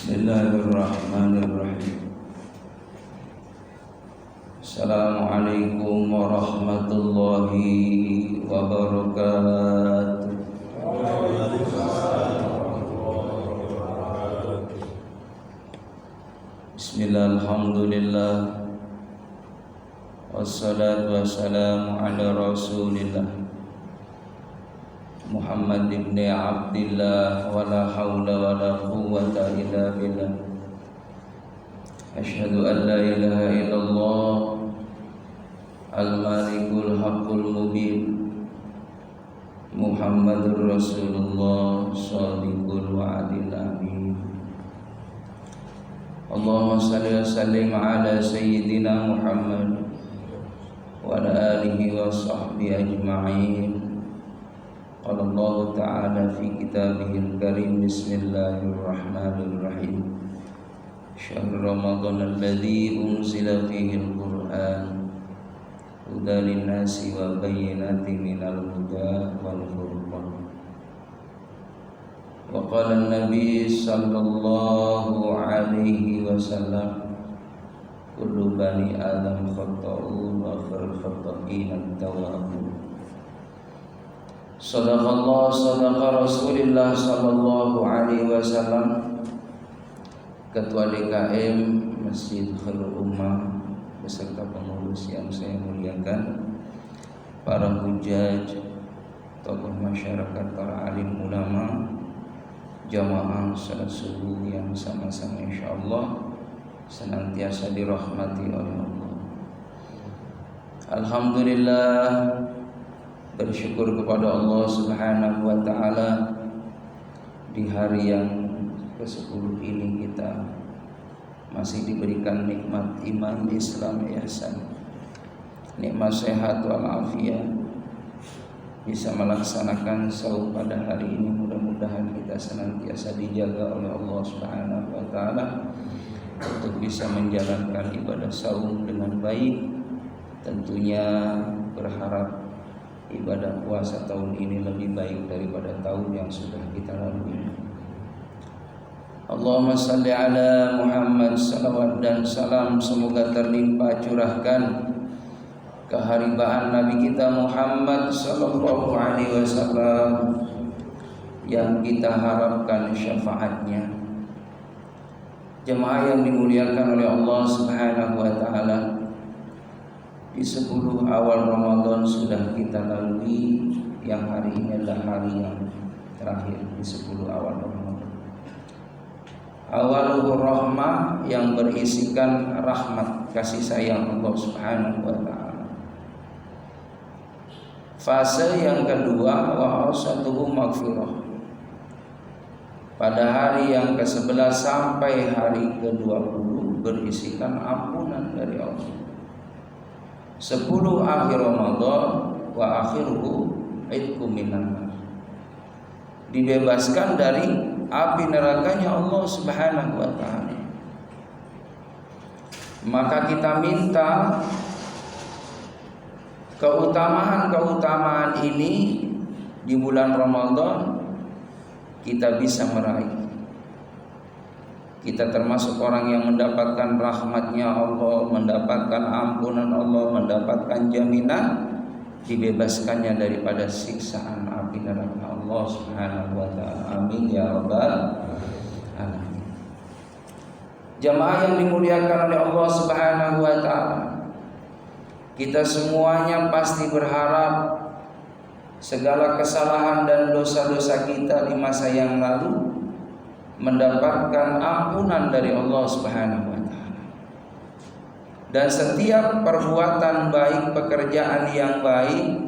Bismillahirrahmanirrahim. Assalamualaikum warahmatullahi wabarakatuh. Bismillah, alhamdulillah, wassalatu wassalamu ala rasulillah Muhammad ibn Abdillah, wa la hawla wa la quwwata illa billah. Asyhadu an la ilaha illallah al-malikul haqqul mubin, Muhammadur Rasulullah shadiqul wa'dil amin. Allahumma salli wa sallim ala sayyidina Muhammad wa ala alihi wa sahbihi ajma'in. Qala Allah Ta'ala fi kitabihil karim, bismillahirrahmanirrahim. Syahr Ramadan alladzi unzila fihi al-Qur'an hudan lin-nasi wa bayyinatin minal huda wal furqan. Wa qala an-nabi sallallahu alaihi wasallam, kullu bani adam khata'un wa khairul khata'in at-tawwabun. Sadaqallah, sadaqa Rasulillah sallallahu alaihi wasallam. Ketua DKM Masjid Khairul Ummah beserta pengurus yang saya muliakan, para hujaj, tokoh masyarakat, para alim ulama, jamaah salat subuh yang sama-sama insyaallah senantiasa dirahmati oleh Allah. Alhamdulillah, bersyukur kepada Allah Subhanahu wa taala di hari yang ke-10 ini kita masih diberikan nikmat iman, Islam, ihsan, nikmat sehat walafiat, bisa melaksanakan saum pada hari ini. Mudah-mudahan kita senantiasa dijaga oleh Allah Subhanahu wa taala untuk bisa menjalankan ibadah saum dengan baik. Tentunya berharap ibadah puasa tahun ini lebih baik daripada tahun yang sudah kita lalui. Allahumma salli ala Muhammad, salawat dan salam semoga terlimpah curahkan keharibaan Nabi kita Muhammad sallallahu alaihi wasallam yang kita harapkan syafaatnya. Jemaah yang dimuliakan oleh Allah Subhanahu wa taala, di 10 awal Ramadan sudah kita lalui, yang hari ini adalah hari yang terakhir di 10 awal Ramadan. Awalul rahmah, yang berisikan rahmat kasih sayang Allah Subhanahu wa taala. Fase yang kedua, wa awsatuhu maghfirah. Pada hari yang ke-11 sampai hari ke-20 berisikan ampunan dari Allah. 10 akhir Ramadan wa akhiruhu idkum minan nar, dibebaskan dari api nerakanya Allah Subhanahu wa taala. Maka kita minta keutamaan ini di bulan Ramadan kita bisa meraih. Kita termasuk orang yang mendapatkan rahmatnya Allah, mendapatkan ampunan Allah, mendapatkan jaminan dibebaskannya daripada siksaan api neraka Allah Subhanahu wa taala. Amin ya rabbal alamin. Jamaah yang dimuliakan oleh Allah Subhanahu wa taala, kita semuanya pasti berharap segala kesalahan dan dosa-dosa kita di masa yang lalu mendapatkan ampunan dari Allah Subhanahu wa taala. Dan setiap perbuatan baik, pekerjaan yang baik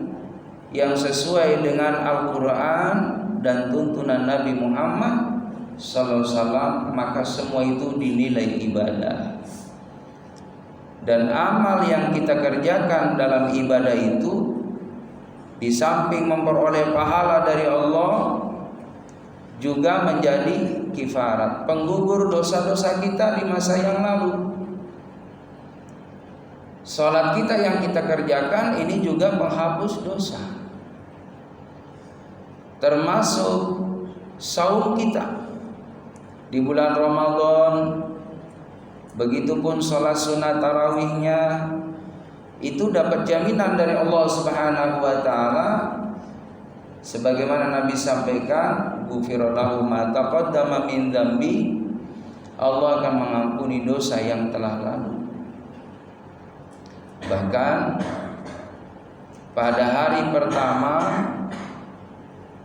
yang sesuai dengan Al-Qur'an dan tuntunan Nabi Muhammad sallallahu alaihi wasallam, maka semua itu dinilai ibadah. Dan amal yang kita kerjakan dalam ibadah itu, di samping memperoleh pahala dari Allah, juga menjadi kifarat, penggugur dosa-dosa kita di masa yang lalu. Salat kita yang kita kerjakan ini juga menghapus dosa, termasuk saum kita. di bulan Ramadan. Begitupun sholat sunat tarawihnya, itu dapat jaminan dari Allah Subhanahu wa taala, sebagaimana Nabi sampaikan, ghufira lahu ma taqaddama min dzambi, Allah akan mengampuni dosa yang telah lalu. Bahkan pada hari pertama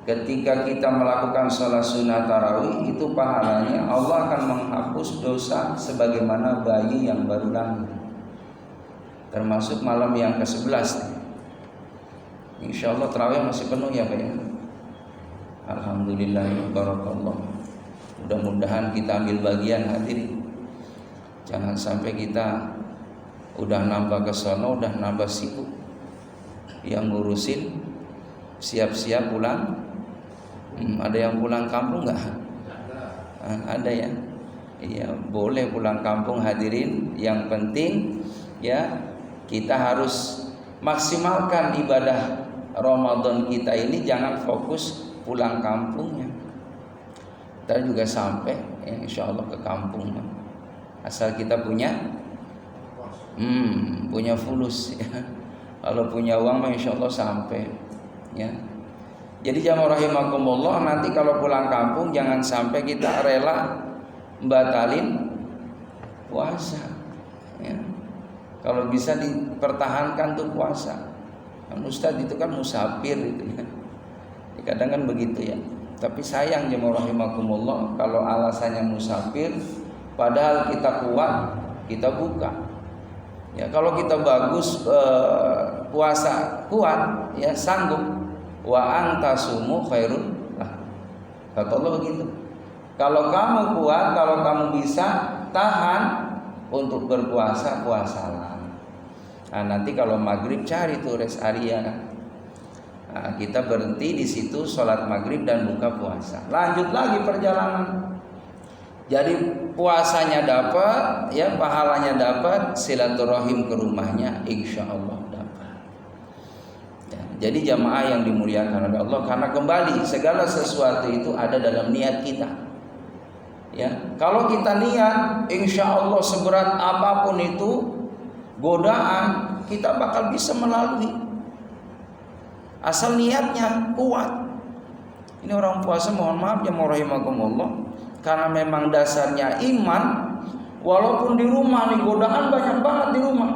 ketika kita melakukan sholat sunat tarawih, itu pahalanya Allah akan menghapus dosa sebagaimana bayi yang baru lahir, termasuk malam yang ke-11. Insya Allah tarawih masih penuh ya Pak ya. Alhamdulillah, barakallah. Mudah-mudahan kita ambil bagian, hadirin. Jangan sampai kita udah nambah ke sono, udah nambah sibuk, yang ngurusin siap-siap pulang. Ada yang pulang kampung nggak? Ada ya. Iya, boleh pulang kampung hadirin. Yang penting ya, kita harus maksimalkan ibadah Ramadan kita ini, jangan fokus pulang kampungnya. Kita juga sampai ya, insya Allah ke kampung, asal kita punya fulus ya. Kalau punya uang mah insya Allah sampai ya. Jadi jamaah rahimakumullah, nanti kalau pulang kampung jangan sampai kita rela batalin puasa ya. Kalau bisa dipertahankan tuh puasa. Kan Ustadz itu kan musafir gitu ya. Kadang kan begitu ya. Tapi sayang jemaah rahimakumullah, kalau alasannya musafir padahal kita kuat, kita buka. Ya, kalau kita bagus puasa kuat ya, sanggup, wa antasumu khairun lah. Kata Allah begitu. Kalau kamu kuat, kalau kamu bisa tahan untuk berpuasa, puasalah. Nah, nanti kalau maghrib cari tuh rest area. Nah, kita berhenti di situ, sholat maghrib dan buka puasa. Lanjut lagi perjalanan. Jadi puasanya dapat, ya pahalanya dapat, silaturahim ke rumahnya, insya Allah dapat. Ya, jadi jamaah yang dimuliakan oleh Allah, karena kembali segala sesuatu itu ada dalam niat kita. Ya, kalau kita niat, insya Allah seberat apapun itu godaan, kita bakal bisa melalui. Asal niatnya kuat. Ini orang puasa, mohon maaf ya rahimakumullah, karena memang dasarnya iman. Walaupun di rumah nih godaan banyak banget di rumah,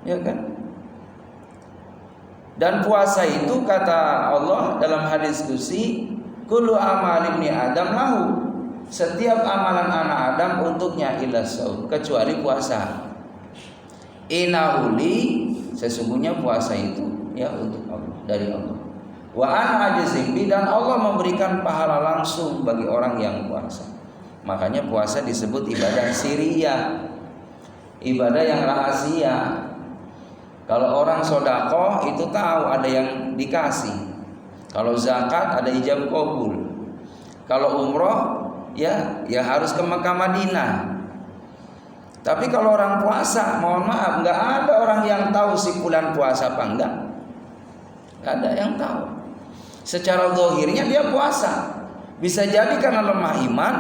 ya kan? Dan puasa itu kata Allah dalam hadis qudsi, kullu amal ibni Adam lahu, setiap amalan anak Adam untuknya illa shaum, kecuali puasa. Inahuli, sesungguhnya puasa itu ya untuk Allah, dari Allah. Wa ana ajzim bi, dan Allah memberikan pahala langsung bagi orang yang puasa. Makanya puasa disebut ibadah siriyah, ibadah yang rahasia. Kalau orang sedekah itu tahu ada yang dikasih. Kalau zakat ada ijab qabul. Kalau umroh ya harus ke Mekah Madinah. Tapi kalau orang puasa, mohon maaf, nggak ada orang yang tahu si bulan puasa apa enggak. Nggak ada yang tahu. Secara zahirnya dia puasa, bisa jadi karena lemah iman.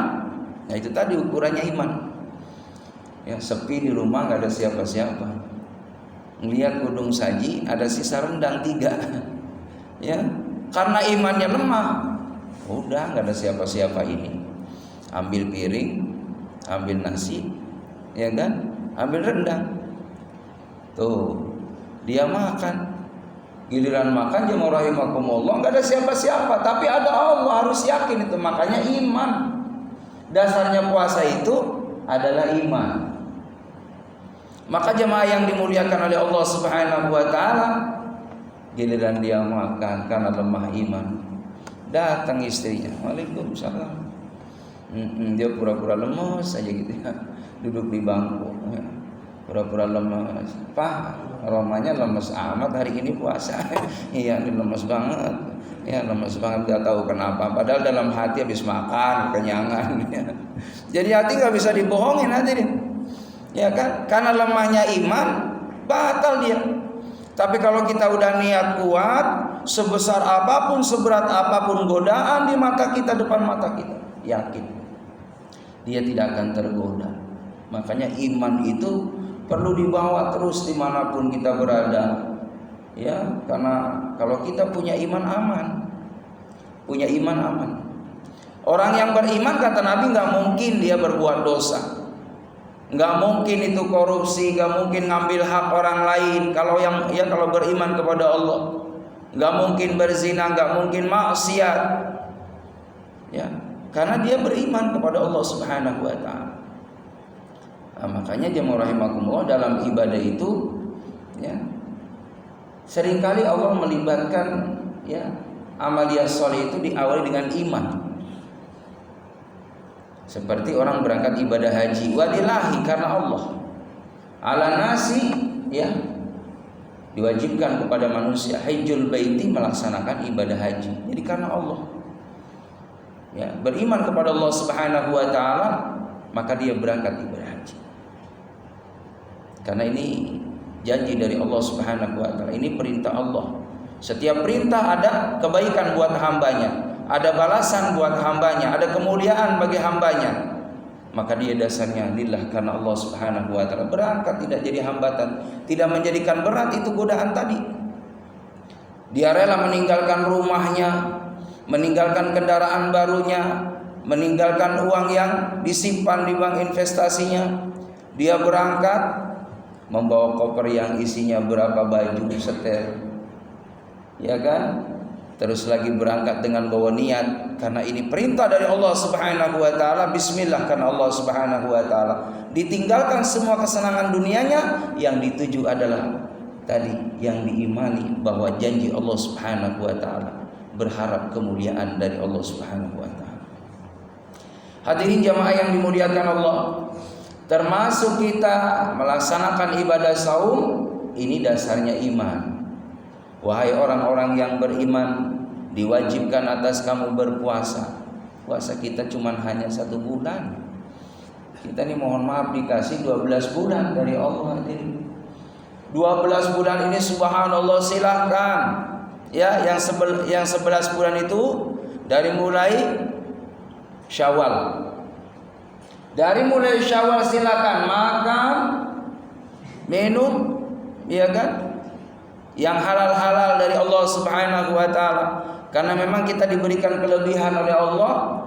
Nah itu tadi ukurannya iman. Ya, sepi di rumah nggak ada siapa-siapa. Ngelihat gunung saji ada sisa rendang 3. Ya, karena imannya lemah. Udah nggak ada siapa-siapa ini. Ambil piring, ambil nasi, ya kan? Ambil rendang. Tuh, dia makan. Giliran makan jemaah rahimakumullah, enggak ada siapa-siapa, tapi ada Allah, harus yakin itu. Makanya iman. Dasarnya puasa itu adalah iman. Maka jemaah yang dimuliakan oleh Allah Subhanahu wa taala, giliran dia makan karena lemah iman, datang istrinya, "Waalaikumsalam." Dia pura-pura lemes aja gitu ya. Duduk di bangku. Pura-pura lemes. Pak, aromanya lemes amat hari ini puasa. Iya, ini lemes banget. Ya, lemes banget, gak tahu kenapa. Padahal dalam hati habis makan, kenyangan. Jadi hati gak bisa dibohongin hadirin. Ya kan? Karena lemahnya iman, batal dia. Tapi kalau kita udah niat kuat, sebesar apapun, seberat apapun godaan di mata kita, depan mata kita, yakin dia tidak akan tergoda. Makanya iman itu perlu dibawa terus dimanapun kita berada, ya, karena kalau kita punya iman aman, punya iman aman. Orang yang beriman kata Nabi nggak mungkin dia berbuat dosa, nggak mungkin itu korupsi, nggak mungkin ngambil hak orang lain. Kalau beriman kepada Allah, nggak mungkin berzina, nggak mungkin maksiat, ya, karena dia beriman kepada Allah Subhanahu Wa Taala. Nah, makanya jemaah rahimakumullah, dalam ibadah itu, ya, seringkali Allah melibatkan, ya, amaliyah soleh itu diawali dengan iman. Seperti orang berangkat ibadah haji, wadillahi, karena Allah. Ala nasi, ya, diwajibkan kepada manusia hajjul baiti, melaksanakan ibadah haji. Jadi karena Allah, ya, beriman kepada Allah Subhanahu Wa Taala, maka dia berangkat ibadah haji. Karena ini janji dari Allah Subhanahu Wa Taala. Ini perintah Allah. Setiap perintah ada kebaikan buat hambanya, ada balasan buat hambanya, ada kemuliaan bagi hambanya. Maka dia dasarnya lillah, karena Allah Subhanahu Wa Taala. Berangkat tidak jadi hambatan, tidak menjadikan berat itu godaan tadi. Dia rela meninggalkan rumahnya, meninggalkan kendaraan barunya, meninggalkan uang yang disimpan di bank investasinya. Dia berangkat membawa koper yang isinya berapa baju setel, ya kan? Terus lagi berangkat dengan bawa niat, karena ini perintah dari Allah Subhanahu Wa Taala. Bismillah, karena Allah Subhanahu Wa Taala. Ditinggalkan semua kesenangan dunianya, yang dituju adalah tadi yang diimani bahwa janji Allah Subhanahu Wa Taala, berharap kemuliaan dari Allah Subhanahu Wa Taala. Hadirin jamaah yang dimuliakan Allah, termasuk kita melaksanakan ibadah saum, ini dasarnya iman. Wahai orang-orang yang beriman, diwajibkan atas kamu berpuasa. Puasa kita cuma hanya 1 bulan. Kita nih mohon maaf dikasih 12 bulan dari Allah. 12 bulan ini subhanallah, silahkan, ya, yang 11 bulan itu dari mulai Syawal. Dari mulai Syawal silakan makan, minum, ya kan? Yang halal-halal dari Allah Subhanahu Wa Taala. Karena memang kita diberikan kelebihan oleh Allah,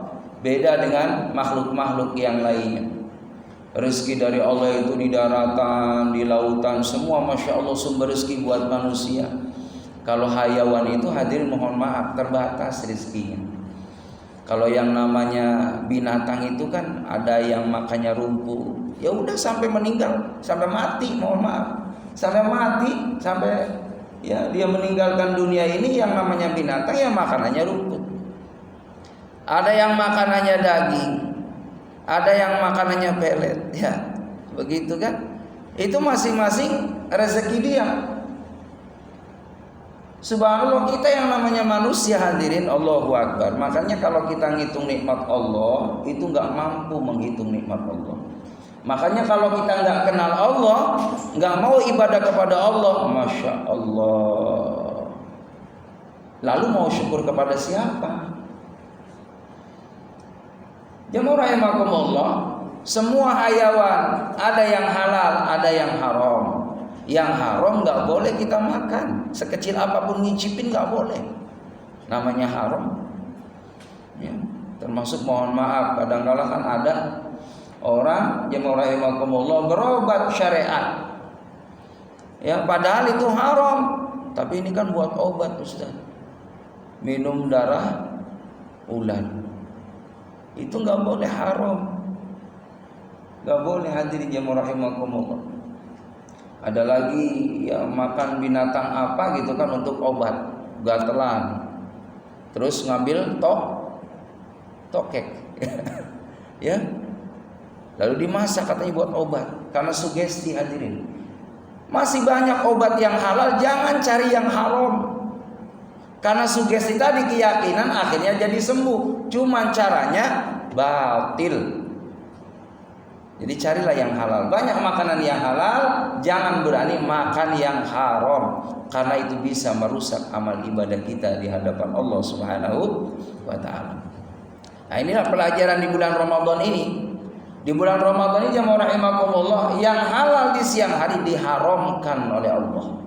beda dengan makhluk-makhluk yang lainnya. Rezeki dari Allah itu di daratan, di lautan, semua masya Allah sumber rezeki buat manusia. Kalau hayawan itu, hadirin mohon maaf, terbatas rezekinya. Kalau yang namanya binatang itu kan ada yang makannya rumput, ya udah sampai meninggal, sampai mati, mohon maaf, sampai mati, sampai, ya, dia meninggalkan dunia ini. Yang namanya binatang yang makanannya rumput. Ada yang makanannya daging, ada yang makanannya pelet, ya, begitu kan? Itu masing-masing rezeki dia. Subhanallah, kita yang namanya manusia, hadirin, Allahu Akbar. Makanya kalau kita ngitung nikmat Allah, itu nggak mampu menghitung nikmat Allah. Makanya kalau kita nggak kenal Allah, nggak mau ibadah kepada Allah, masya Allah, lalu mau syukur kepada siapa? Jemaah rahimakumullah, semua hayawan ada yang halal, ada yang haram. Yang haram nggak boleh kita makan, sekecil apapun ngicipin nggak boleh, namanya haram, ya. Termasuk mohon maaf, kadang-kala kan ada orang jemaah rahimakumullah berobat syariat, ya, padahal itu haram, tapi ini kan buat obat, Ustaz. Minum darah ular, itu nggak boleh, haram, nggak boleh, hadirin jemaah rahimakumullah. Ada lagi yang makan binatang apa gitu kan untuk obat, gatelan, terus ngambil tokek, ya, lalu dimasak katanya buat obat, karena sugesti, hadirin. Masih banyak obat yang halal, jangan cari yang haram, karena sugesti tadi, keyakinan akhirnya jadi sembuh, cuman caranya batil. Jadi carilah yang halal. Banyak makanan yang halal, jangan berani makan yang haram, karena itu bisa merusak amal ibadah kita di hadapan Allah Subhanahu Wa Taala. Nah, inilah pelajaran di bulan Ramadan ini. Di bulan Ramadan ini jamaah rahimakumullah, yang halal di siang hari diharamkan oleh Allah.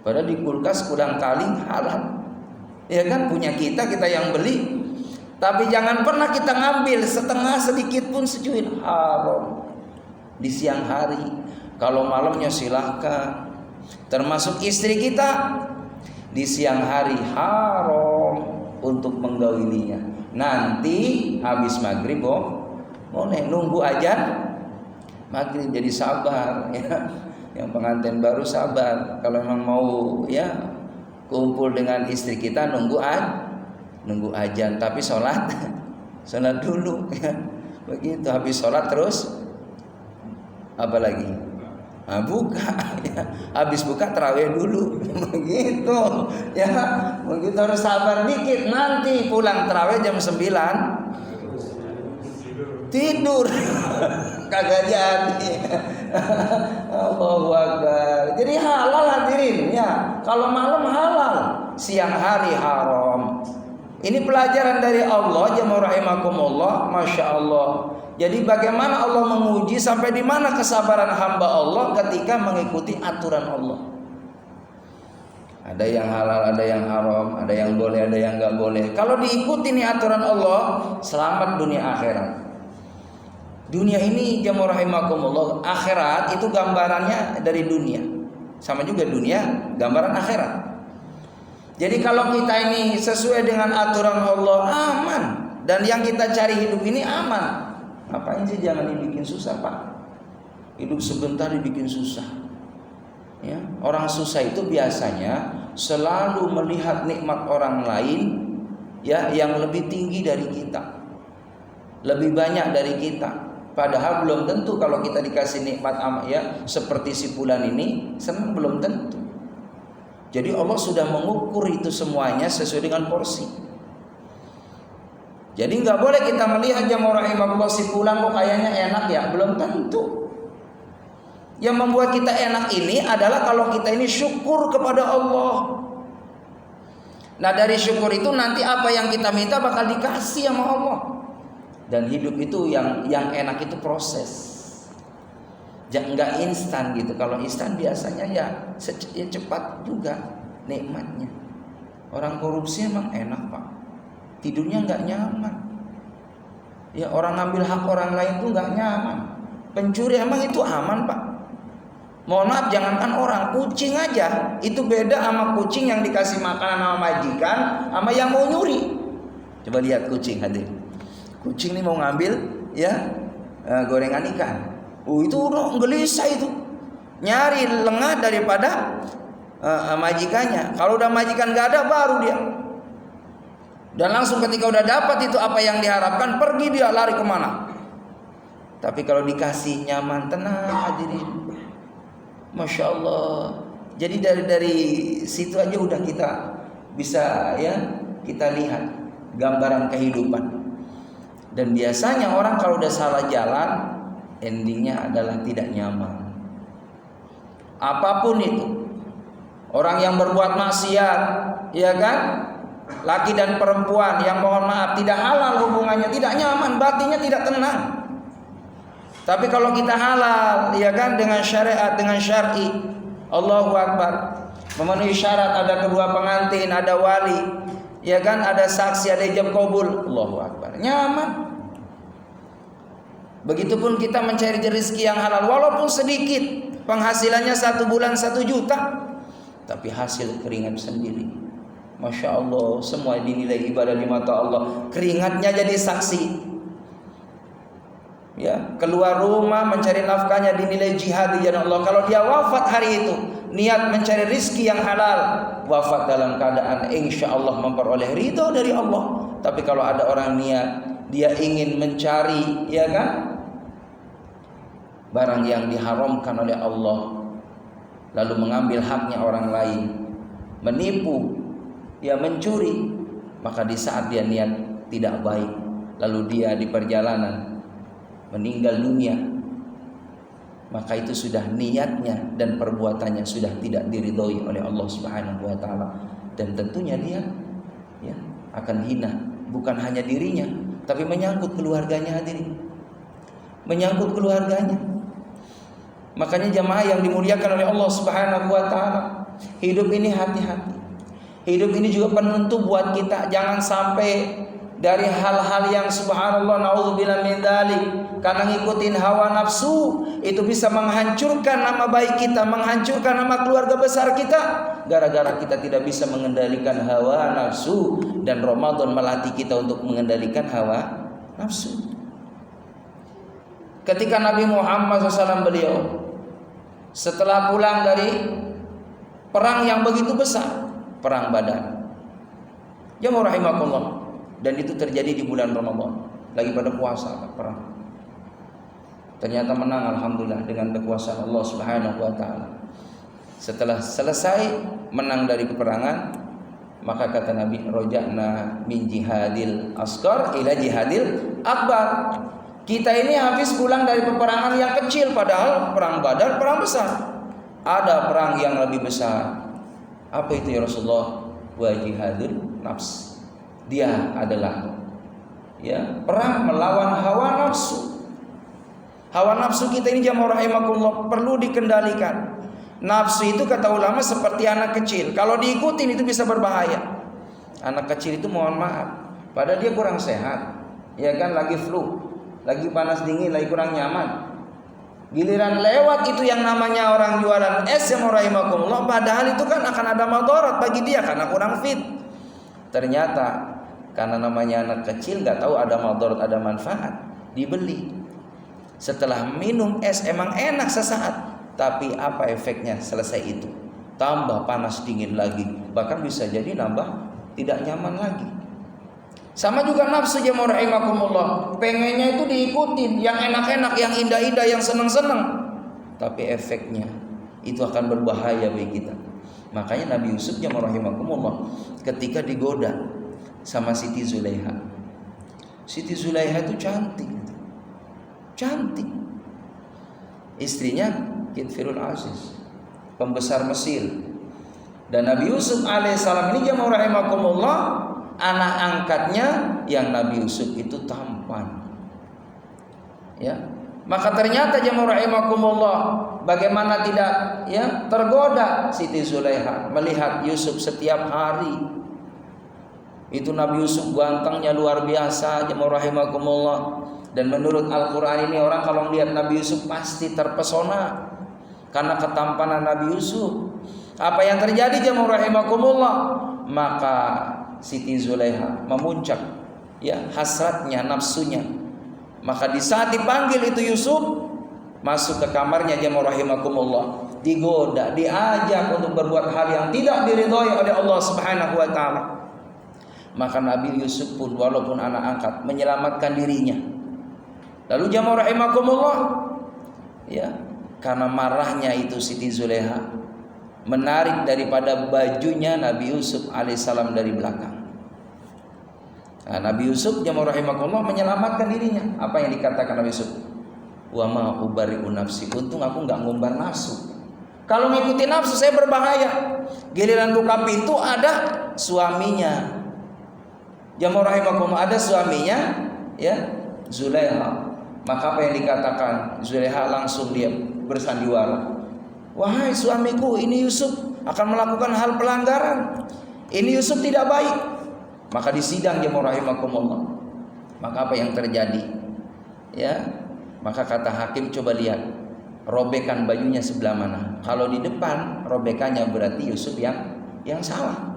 Padahal di kulkas kurang kali halal. Ya kan, punya kita yang beli. Tapi jangan pernah kita ngambil setengah sedikit pun secuil, haram. Di siang hari. Kalau malamnya silahkan. Termasuk istri kita, di siang hari haram untuk menggaulinya. Nanti habis maghrib boleh nunggu azan maghrib, jadi sabar ya. Yang pengantin baru sabar. Kalau memang mau ya kumpul dengan istri kita, nunggu azan, tapi sholat dulu ya. Begitu, habis sholat terus apa lagi? Buka ya. Habis buka tarawih dulu. Begitu ya. Begitu, harus sabar dikit. Nanti pulang tarawih jam 9 tidur. Kagak jadi. Allahu Akbar. Jadi halal hadirin ya. Kalau malam halal, siang hari haram. Ini pelajaran dari Allah jamaah rahimakumullah. Masya Allah. Jadi bagaimana Allah menguji, sampai di mana kesabaran hamba Allah ketika mengikuti aturan Allah. Ada yang halal, ada yang haram, ada yang boleh, ada yang nggak boleh. Kalau diikuti nih aturan Allah, selamat dunia akhirat. Dunia ini jamaah rahimakumullah, akhirat itu gambarannya dari dunia. Sama juga dunia gambaran akhirat. Jadi kalau kita ini sesuai dengan aturan Allah, aman. Dan yang kita cari hidup ini aman. Ngapain sih jangan dibikin susah, Pak? Hidup sebentar dibikin susah. Ya, orang susah itu biasanya selalu melihat nikmat orang lain ya yang lebih tinggi dari kita. Lebih banyak dari kita. Padahal belum tentu kalau kita dikasih nikmat ya seperti si fulan ini senang, belum tentu. Jadi Allah sudah mengukur itu semuanya sesuai dengan porsi. Jadi nggak boleh kita melihat jamaah rahimakumullah si fulan kok kayaknya enak ya, belum tentu. Yang membuat kita enak ini adalah kalau kita ini syukur kepada Allah. Nah, dari syukur itu nanti apa yang kita minta bakal dikasih sama Allah. Dan hidup itu yang enak itu proses. Enggak instan gitu. Kalau instan biasanya ya cepat juga nikmatnya. Orang korupsi emang enak, Pak. Tidurnya enggak nyaman. Ya, orang ngambil hak orang lain tuh enggak nyaman. Pencuri emang itu aman, Pak. Mohon maaf, jangankan orang, kucing aja itu beda sama kucing yang dikasih makanan sama majikan sama yang mau nyuri. Coba lihat kucing hadir. Kucing ini mau ngambil ya gorengan ikan. Itu udah gelisah itu. Nyari lengah daripada majikannya. Kalau udah majikan gak ada baru dia. Dan langsung ketika udah dapat itu apa yang diharapkan, pergi dia lari kemana. Tapi kalau dikasih nyaman, tenang hadirin. Masya Allah. Jadi dari situ aja udah kita bisa ya kita lihat gambaran kehidupan. Dan biasanya orang kalau udah salah jalan, endingnya adalah tidak nyaman. Apapun itu, orang yang berbuat maksiat, ya kan, laki dan perempuan yang mohon maaf tidak halal hubungannya, tidak nyaman, batinnya tidak tenang. Tapi kalau kita halal, ya kan, dengan syariat, dengan syar'i, Allahu Akbar, memenuhi syarat, ada kedua pengantin, ada wali, ya kan, ada saksi, ada ijab qabul, Allahu Akbar, nyaman. Begitupun kita mencari rezeki yang halal, walaupun sedikit, penghasilannya 1 bulan 1 juta, tapi hasil keringat sendiri. Masya Allah, semua dinilai ibadah di mata Allah. Keringatnya jadi saksi. Ya, keluar rumah mencari nafkahnya dinilai jihad di jalan Allah. Kalau dia wafat hari itu niat mencari rizki yang halal, wafat dalam keadaan insya Allah memperoleh ridho dari Allah. Tapi kalau ada orang niat dia ingin mencari, ya kan, barang yang diharamkan oleh Allah, lalu mengambil haknya orang lain, menipu, ya mencuri, maka di saat dia niat tidak baik, lalu dia di perjalanan meninggal dunia, maka itu sudah niatnya dan perbuatannya sudah tidak diridhoi oleh Allah Subhanahu wa taala, dan tentunya dia ya akan hina bukan hanya dirinya, tapi menyangkut keluarganya hadirin. Menyangkut keluarganya. Makanya jamaah yang dimuliakan oleh Allah Subhanahu wa taala, hidup ini hati-hati. Hidup ini juga penentu buat kita, jangan sampai dari hal-hal yang subhanallah naudzubillah min dzalik, karena ngikutin hawa nafsu itu bisa menghancurkan nama baik kita, menghancurkan nama keluarga besar kita, gara-gara kita tidak bisa mengendalikan hawa nafsu, dan Ramadan melatih kita untuk mengendalikan hawa nafsu. Ketika Nabi Muhammad SAW beliau setelah pulang dari perang yang begitu besar, perang Badar, jamaah rahimakumullah, dan itu terjadi di bulan Ramadan, lagi pada puasa perang. Ternyata menang alhamdulillah dengan kekuasaan Allah Subhanahu wa taala. Setelah selesai menang dari peperangan, maka kata Nabi, roja'na min jihadil asghar ila jihadil akbar. Kita ini habis pulang dari peperangan yang kecil, padahal perang Badar perang besar. Ada perang yang lebih besar. Apa itu ya Rasulullah? Wa jihadul nafs. Dia adalah perang melawan hawa nafsu. Hawa nafsu kita ini jamaah rahimakumullah perlu dikendalikan. Nafsu itu kata ulama seperti anak kecil. Kalau diikutin itu bisa berbahaya. Anak kecil itu mohon maaf, padahal dia kurang sehat, ya kan, lagi flu, lagi panas dingin, lagi kurang nyaman. Giliran lewat itu yang namanya orang jualan es jamaah rahimakumullah, padahal itu kan akan ada madarat bagi dia karena kurang fit. Ternyata karena namanya anak kecil nggak tahu ada madarat ada manfaat, dibeli. Setelah minum es emang enak sesaat, tapi apa efeknya selesai itu? Tambah panas dingin lagi, bahkan bisa jadi nambah tidak nyaman lagi. Sama juga nafsu jamaah rahimakumullah, pengennya itu diikutin yang enak-enak, yang indah-indah, yang senang-senang, tapi efeknya itu akan berbahaya bagi kita. Makanya Nabi Yusuf jamaah rahimakumullah ketika digoda sama Siti Zulaiha. Siti Zulaiha itu cantik. Istrinya Kitfirul Aziz, pembesar Mesir. Dan Nabi Yusuf alaihissalam ini jamaah rahimakumullah, anak angkatnya yang Nabi Yusuf itu tampan. Ya, maka ternyata jamaah rahimakumullah, bagaimana tidak tergoda Siti Zulaiha melihat Yusuf setiap hari. Itu Nabi Yusuf gantengnya luar biasa jamaah rahimakumullah. Dan menurut Al-Quran ini orang kalau melihat Nabi Yusuf pasti terpesona karena ketampanan Nabi Yusuf. Apa yang terjadi jamaah rahimakumullah? Maka Siti Zulaiha memuncak hasratnya, nafsunya. Maka di saat dipanggil itu Yusuf masuk ke kamarnya jamaah rahimakumullah, digoda, diajak untuk berbuat hal yang tidak diridhoi oleh Allah Subhanahu wa taala. Maka Nabi Yusuf pun walaupun anak angkat menyelamatkan dirinya. Lalu jamaah rahimakumullah, karena marahnya itu Siti Zulaiha menarik daripada bajunya Nabi Yusuf alaihissalam dari belakang. Nah, Nabi Yusuf jamaah rahimakumullah menyelamatkan dirinya. Apa yang dikatakan Nabi Yusuf? Wa ma ubari'u nafsi, untung aku enggak ngumbar nafsu. Kalau ngikutin nafsu saya berbahaya. Giliran buka pintu ada suaminya. Jamaah rahimakumullah, ada suaminya Zulaiha. Maka apa yang dikatakan? Zulaiha langsung dia bersandiwara. Wahai suamiku, ini Yusuf akan melakukan hal pelanggaran. Ini Yusuf tidak baik. Maka disidang jamaah rahimakumullah. Maka apa yang terjadi? Maka kata hakim, coba lihat robekan bajunya sebelah mana. Kalau di depan robekannya berarti Yusuf yang salah.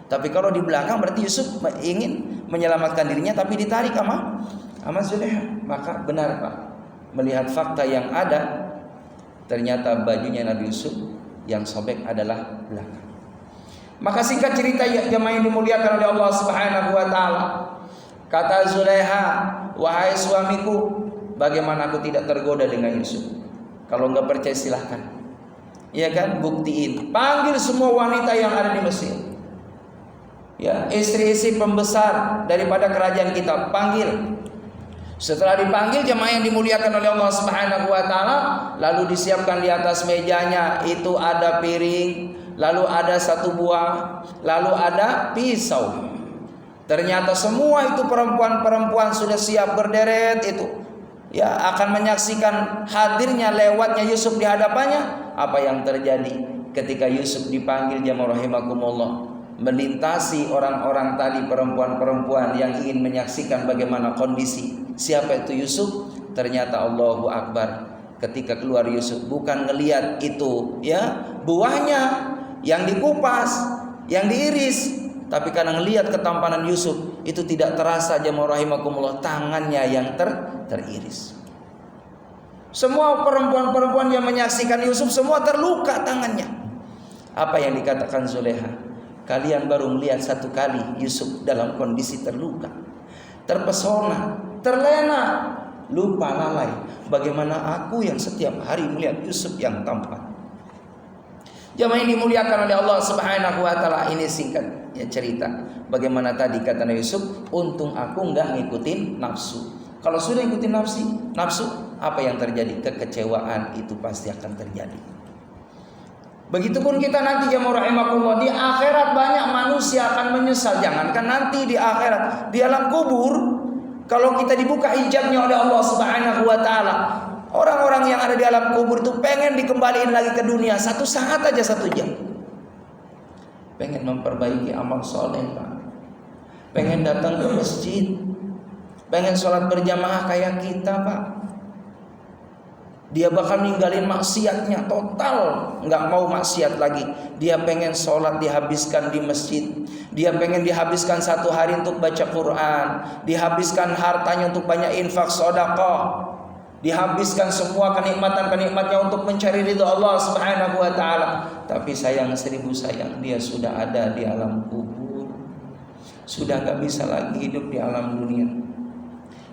Tapi kalau di belakang berarti Yusuf ingin menyelamatkan dirinya tapi ditarik sama Zulaiha. Maka benar Pak, melihat fakta yang ada, ternyata bajunya Nabi Yusuf yang sobek adalah belakang. Maka singkat cerita jemaah yang dimuliakan oleh Allah Subhanahu wa taala, kata Zulaiha, wahai suamiku, bagaimana aku tidak tergoda dengan Yusuf? Kalau enggak percaya silahkan, buktiin. Panggil semua wanita yang ada di Mesir, istri-istri pembesar daripada kerajaan kita, panggil. Setelah dipanggil jemaah yang dimuliakan oleh Allah Subhanahu wa taala, lalu disiapkan di atas mejanya itu ada piring, lalu ada satu buah, lalu ada pisau. Ternyata semua itu perempuan-perempuan sudah siap berderet itu, ya, akan menyaksikan hadirnya lewatnya Yusuf di hadapannya. Apa yang terjadi ketika Yusuf dipanggil, jamaah rahimakumullah, melintasi orang-orang tadi, perempuan-perempuan yang ingin menyaksikan bagaimana kondisi siapa itu Yusuf. Ternyata Allahu Akbar, ketika keluar Yusuf bukan ngelihat itu, ya, buahnya yang dikupas, yang diiris, tapi karena ngelihat ketampanan Yusuf itu tidak terasa, jamaah rahimakumullah, tangannya yang teriris. Semua perempuan-perempuan yang menyaksikan Yusuf semua terluka tangannya. Apa yang dikatakan Zulekha? Kalian baru melihat satu kali Yusuf dalam kondisi terluka, terpesona, terlena, lupa lalai bagaimana aku yang setiap hari melihat Yusuf yang tampan. Jamaah ini dimuliakan oleh Allah Subhanahu wa taala. Ini singkat ya cerita bagaimana tadi kata Nabi Yusuf, untung aku enggak ngikutin nafsu. Kalau sudah ngikutin nafsu, apa yang terjadi? Kekecewaan itu pasti akan terjadi. Begitupun kita nanti, jamaah rahimakumullah, di akhirat banyak manusia akan menyesal. Jangankan nanti di akhirat, di alam kubur, kalau kita dibuka hijabnya oleh Allah Subhanahu wa taala, orang-orang yang ada di alam kubur itu pengen dikembaliin lagi ke dunia 1 saat aja, 1 jam. Pengen memperbaiki amal soleh, Pak. Pengen datang ke masjid, pengen sholat berjamaah kayak kita, Pak. Dia bakal ninggalin maksiatnya total, nggak mau maksiat lagi. Dia pengen sholat dihabiskan di masjid. Dia pengen dihabiskan 1 hari untuk baca Quran, dihabiskan hartanya untuk banyak infak sedekah, dihabiskan semua kenikmatan-kenikmatnya untuk mencari ridha Allah Subhanahu wa taala. Tapi sayang 1000 sayang, dia sudah ada di alam kubur, sudah gak bisa lagi hidup di alam dunia.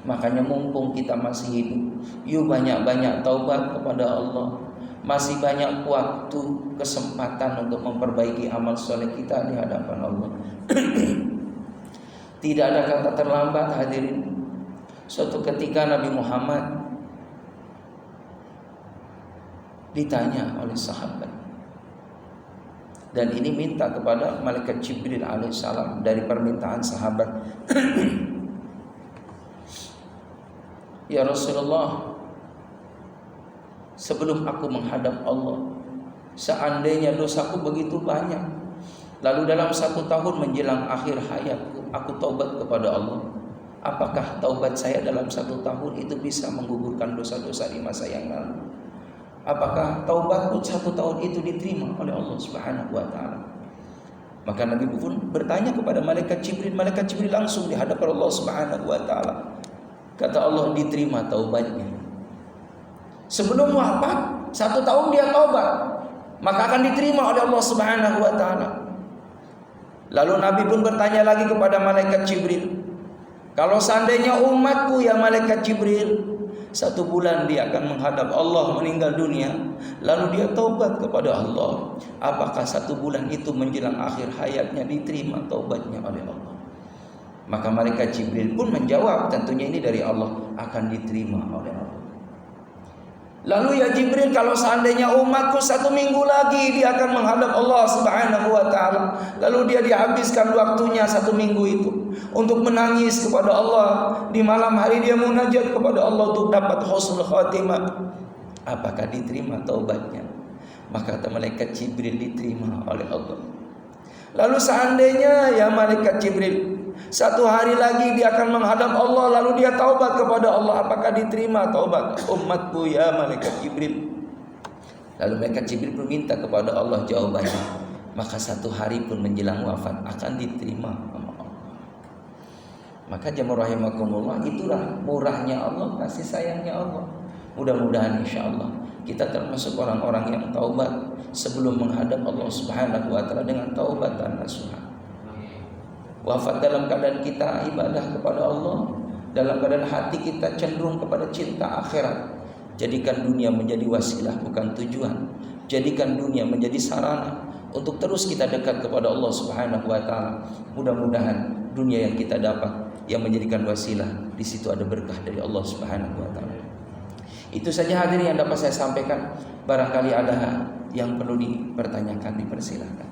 Makanya mumpung kita masih hidup, yuk banyak-banyak taubat kepada Allah. Masih banyak waktu, kesempatan untuk memperbaiki amal soleh kita di hadapan Allah. Tidak ada kata terlambat, hadirin. Suatu ketika Nabi Muhammad ditanya oleh sahabat, dan ini minta kepada malaikat Jibril alaihissalam dari permintaan sahabat. Ya Rasulullah, sebelum aku menghadap Allah, seandainya dosaku begitu banyak, lalu dalam 1 tahun menjelang akhir hayatku aku taubat kepada Allah, apakah taubat saya dalam 1 tahun itu bisa menggugurkan dosa-dosa di masa yang lalu? Apakah taubatku 1 tahun itu diterima oleh Allah Subhanahu wa taala? Maka Nabi pun bertanya kepada malaikat Jibril. Malaikat Jibril langsung di hadapan Allah Subhanahu wa taala. Kata Allah, diterima taubatnya. Sebelum wafat 1 tahun dia taubat, maka akan diterima oleh Allah Subhanahu wa taala. Lalu Nabi pun bertanya lagi kepada malaikat Jibril, kalau seandainya umatku ya malaikat Jibril, 1 bulan dia akan menghadap Allah meninggal dunia, lalu dia taubat kepada Allah, apakah 1 bulan itu menjelang akhir hayatnya diterima taubatnya oleh Allah? Maka malaikat Jibril pun menjawab, tentunya ini dari Allah, akan diterima oleh Allah. Lalu ya Jibril, kalau seandainya umatku 1 minggu lagi dia akan menghadap Allah Subhanahu wa taala, lalu dia dihabiskan waktunya 1 minggu itu untuk menangis kepada Allah, di malam hari dia munajat kepada Allah untuk dapat husnul khatimah, apakah diterima taubatnya? Maka kata malaikat Jibril, diterima oleh Allah. Lalu seandainya ya malaikat Jibril 1 hari lagi dia akan menghadap Allah, lalu dia taubat kepada Allah, apakah diterima taubat umatku ya malaikat Jibril? Lalu malaikat Jibril meminta kepada Allah jawabannya, maka 1 hari pun menjelang wafat akan diterima sama Allah. Maka jamaah rahimakumullah, itulah murahnya Allah, kasih sayangnya Allah. Mudah-mudahan insyaallah kita termasuk orang-orang yang taubat sebelum menghadap Allah Subhanahu wa taala dengan taubatan nasuha. Wafat dalam keadaan kita ibadah kepada Allah, dalam keadaan hati kita cenderung kepada cinta akhirat. Jadikan dunia menjadi wasilah bukan tujuan. Jadikan dunia menjadi sarana untuk terus kita dekat kepada Allah Subhanahu wa taala. Mudah-mudahan dunia yang kita dapat yang menjadikan wasilah, di situ ada berkah dari Allah Subhanahu wa taala. Itu saja hadirin yang dapat saya sampaikan. Barangkali ada yang perlu dipertanyakan, dipersilakan.